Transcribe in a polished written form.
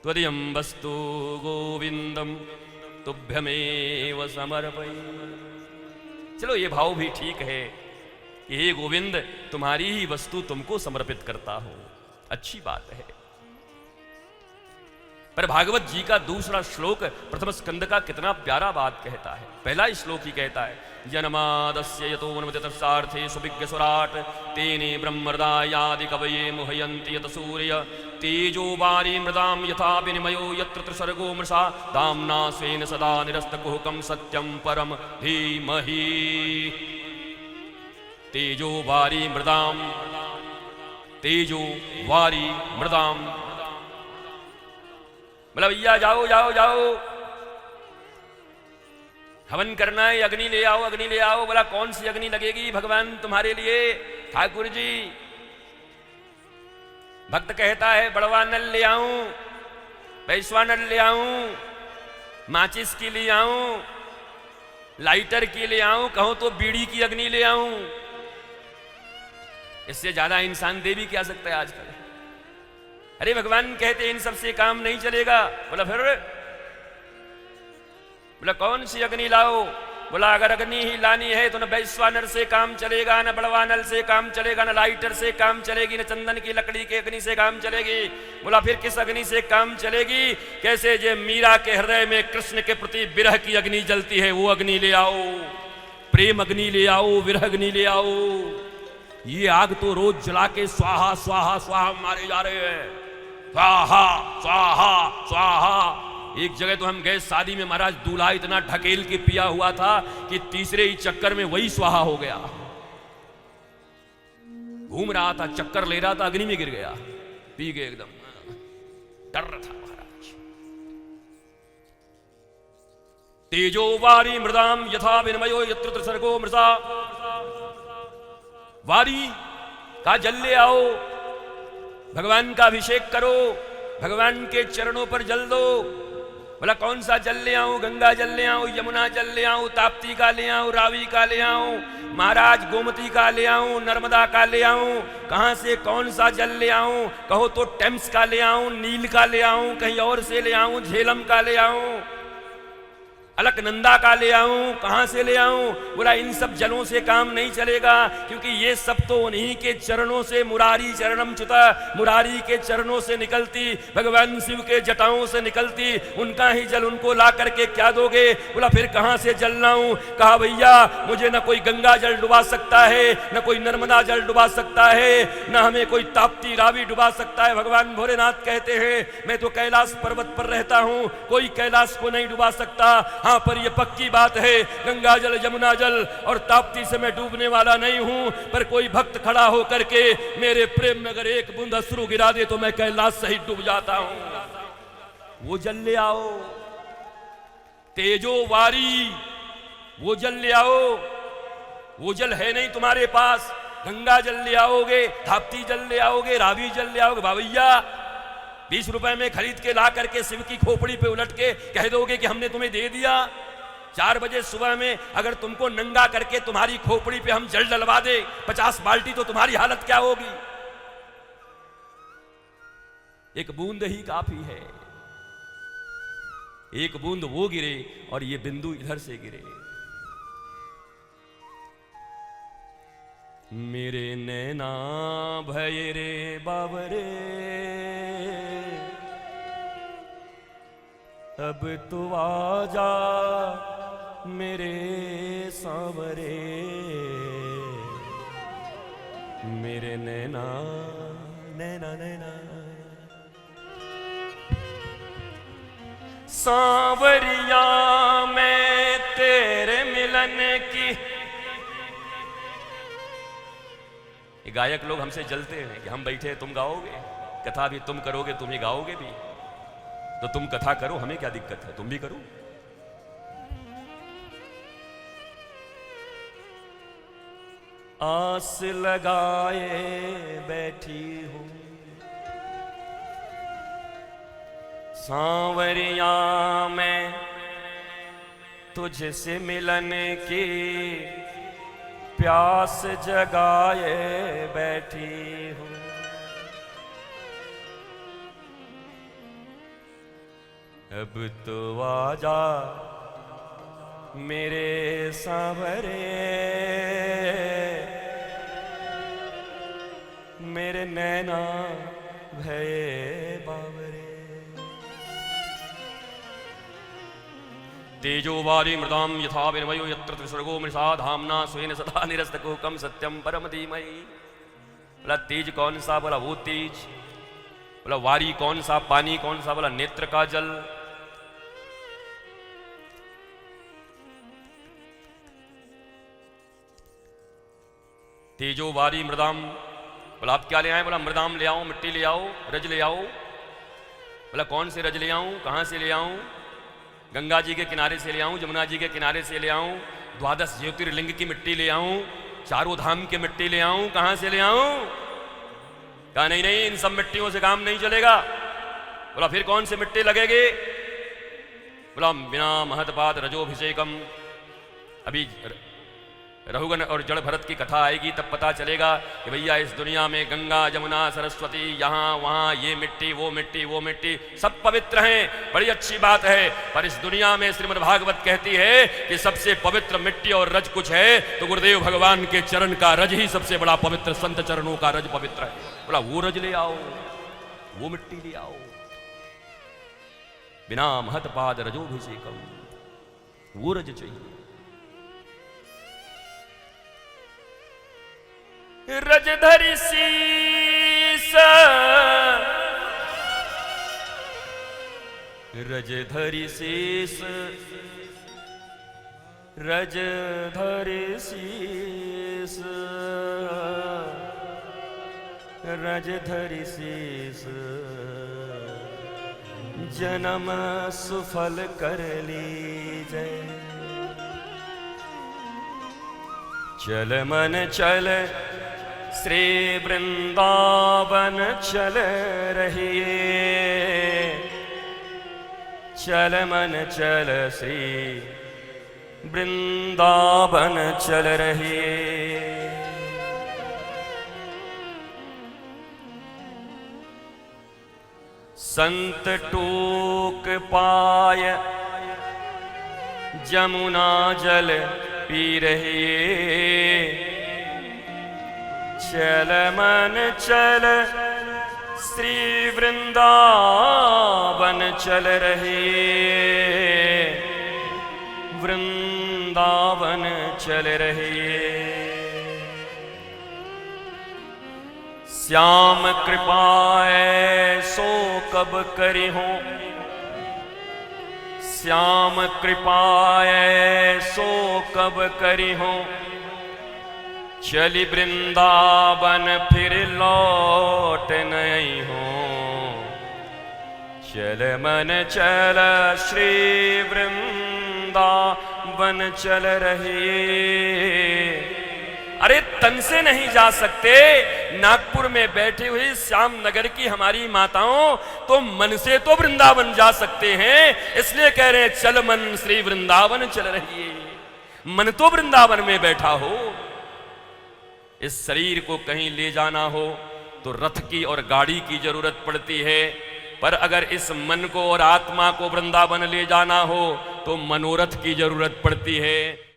त्वदीयं वस्तु गोविंदम तुभ्यमेव समर्पये। चलो ये भाव भी ठीक है कि हे गोविंद तुम्हारी ही वस्तु तुमको समर्पित करता हूं, अच्छी बात है। पर भागवत जी का दूसरा श्लोक प्रथम स्कंद का कितना प्यारा बात कहता है। पहला श्लोक ही कहता है जन्मादस्य यतोन्मतितस्सार्थे सुविज्ञ स्वराट तेने ब्रह्मर्दायादि कवये मुह्यन्ति यत सूर्य तेजो वारी मृदाम यथा विनिमयो यत्र त्रिसर्गो मृषा दाम्ना स्वेन सदा निरस्तकुहकं सत्यं परम धीमहि। तेजो वारी मृदाम, तेजो वारी मृदाम, बोला भैया जाओ जाओ जाओ हवन करना है, अग्नि ले आओ अग्नि ले आओ। बोला कौन सी अग्नि लगेगी भगवान तुम्हारे लिए? ठाकुर जी भक्त कहता है बड़वा नल ले आऊं, पैसवा नल ले आऊं, माचिस की ले आऊं, लाइटर की ले आऊं, कहो तो बीड़ी की अग्नि ले आऊं। इससे ज्यादा इंसान दे भी क्या सकता है आजकल? अरे भगवान कहते इन सबसे काम नहीं चलेगा। बोला फिर? बोला कौन सी अग्नि लाओ? बोला अगर अग्नि ही लानी है तो न वैश्वानर से काम चलेगा, न बड़वानल से काम चलेगा, न लाइटर से काम चलेगी, न चंदन की लकड़ी के अग्नि से काम चलेगी। बोला फिर किस अग्नि से काम चलेगी? कैसे जे मीरा के हृदय में कृष्ण के प्रति विरह की अग्नि जलती है, वो अग्नि ले आओ, प्रेम अग्नि ले आओ, विरह अग्नि ले आओ। ये आग तो रोज जला के स्वाहा स्वाहा स्वाहा मारे जा रहे हैं, स्वाहा स्वाहा स्वाहा। एक जगह तो हम गए शादी में, महाराज दूल्हा इतना ढकेल के पिया हुआ था कि तीसरे ही चक्कर में वही स्वाहा हो गया। घूम रहा था, चक्कर ले रहा था, अग्नि में गिर गया, पी गए एकदम, डर था महाराज। तेजो वारी मृदाम यथा विनिमयो यत्र त्रिसर्गो मृषा। वारी का जल ले आओ, भगवान का अभिषेक करो, भगवान के चरणों पर जल दो। बोला कौन सा जल ले आऊं? गंगा जल ले आऊं, यमुना जल ले आऊं, ताप्ती का ले आऊं, रावी का ले आऊं, महाराज गोमती का ले आऊं, नर्मदा का ले आऊं? कहां से कौन सा जल ले आऊं? कहो तो टेम्स का ले आऊं, नील का ले आऊं, कहीं और से ले आऊं, झेलम का ले आऊं, अलकनंदा का ले आऊं, कहां से ले आऊं? बोला इन सब जलों से काम नहीं चलेगा, क्योंकि ये सब तो उन्हीं के चरणों से, मुरारी चरणम च्युता, मुरारी के चरणों से निकलती, भगवान शिव के जटाओं से निकलती, उनका ही जल उनको ला करके क्या दोगे? बोला फिर कहां से जल लाऊं? कहा भैया मुझे न कोई गंगा जल डुबा सकता है, न कोई नर्मदा जल डुबा सकता है, न हमें कोई ताप्ती रावी डुबा सकता है। भगवान भोलेनाथ कहते हैं मैं तो कैलाश पर्वत पर रहता हूं, कोई कैलाश को नहीं डुबा सकता। हाँ पर ये पक्की बात है, गंगा जल यमुना जल और ताप्ती से मैं डूबने वाला नहीं हूं, पर कोई भक्त खड़ा होकर के मेरे प्रेम में अगर एक बूंद अश्रु गिरा दे तो मैं कैलाश सहित डूब जाता हूं। वो जल ले आओ, तेजो वारी, वो जल ले आओ। वो जल है नहीं तुम्हारे पास, गंगा जल ले आओगे, ताप्ती जल ले आओगे, रावी जल ले आओगे, बाबैया 20 रुपए में खरीद के ला करके शिव की खोपड़ी पे उलट के कह दोगे कि हमने तुम्हें दे दिया। 4 बजे सुबह में अगर तुमको नंगा करके तुम्हारी खोपड़ी पे हम जल डलवा दे 50 बाल्टी, तो तुम्हारी हालत क्या होगी? एक बूंद ही काफी है, एक बूंद वो गिरे और ये बिंदु इधर से गिरे। मेरे नैना भय रे बाबरे, अब तू आजा मेरे सांवरे, मेरे नैना नैना नैना सांवरिया मैं तेरे मिलन की। ये गायक लोग हमसे जलते हैं कि हम बैठे तुम गाओगे, कथा भी तुम करोगे, तुम ही गाओगे भी, तो तुम कथा करो, हमें क्या दिक्कत है, तुम भी करो। आस लगाए बैठी हूं सांवरिया मैं तुझसे मिलन की, प्यास जगाए बैठी हूं। अब तो आजा मेरे सांवरे, मेरे नैना भये बावरे। तेजोवारी मृदाम यथा विनमयो यत्र त्रिसर्गो मृषा धाम्ना स्वेन सदा निरस्तकोकम सत्यम परम धीमहि। बोला तेज कौन सा? बोला वो तेज। बोला वारी कौन सा? पानी कौन सा? बोला नेत्र का जल। तेजो वारी मृदाम। बोला आप क्या ले आए? बोला मृदाम ले आओ, मिट्टी ले आओ, रज ले आओ। बोला कौन से रज ले आऊं? कहां से ले आऊं? गंगा जी के किनारे से ले आऊं, जमुना जी के किनारे से ले आऊं, द्वादश ज्योतिर्लिंग की मिट्टी ले आऊं, चारों धाम की मिट्टी ले आऊं, कहां से ले आऊं? कहा नहीं नहीं, इन सब मिट्टियों से काम नहीं चलेगा। बोला फिर कौन से मिट्टी लगेगी? बोला बिना महतपाद रजोभिषेकम। अभी रघुगण और जड़ भरत की कथा आएगी तब पता चलेगा कि भैया इस दुनिया में गंगा जमुना सरस्वती यहाँ वहाँ ये मिट्टी वो मिट्टी वो मिट्टी सब पवित्र हैं, बड़ी अच्छी बात है। पर इस दुनिया में श्रीमद् भागवत कहती है कि सबसे पवित्र मिट्टी और रज कुछ है तो गुरुदेव भगवान के चरण का रज ही सबसे बड़ा पवित्र, संत चरणों का रज पवित्र है। बोला वो रज ले आओ, वो मिट्टी ले आओ। बिना महतपाद रजोभिषेकम, वो रज चाहिए। रज धरि शीस, रज धरि शीस, रज धरि शीस, रज धरि शीस, जन्म सुफल कर लीजै। चल मन चल श्री वृंदावन चल रहिए, चल मन चल श्री वृंदावन चल रहिए। संत टूक पाय जमुना जल पी रहिए, चल मन चल श्री वृंदावन चल रहिए, वृंदावन चल रहिए। श्याम कृपाए सो कब करी हो, श्याम कृपाए सो कब करी हो, चली वृंदावन फिर लौट नहीं हो, चल मन चल श्री वृंदावन चल रहिए। अरे तन से नहीं जा सकते, नागपुर में बैठी हुई श्याम नगर की हमारी माताओं तो मन से तो वृंदावन जा सकते हैं, इसलिए कह रहे हैं चल मन श्री वृंदावन चल रहिए। मन तो वृंदावन में बैठा हो। इस शरीर को कहीं ले जाना हो तो रथ की और गाड़ी की जरूरत पड़ती है, पर अगर इस मन को और आत्मा को वृंदावन ले जाना हो तो मनोरथ की जरूरत पड़ती है।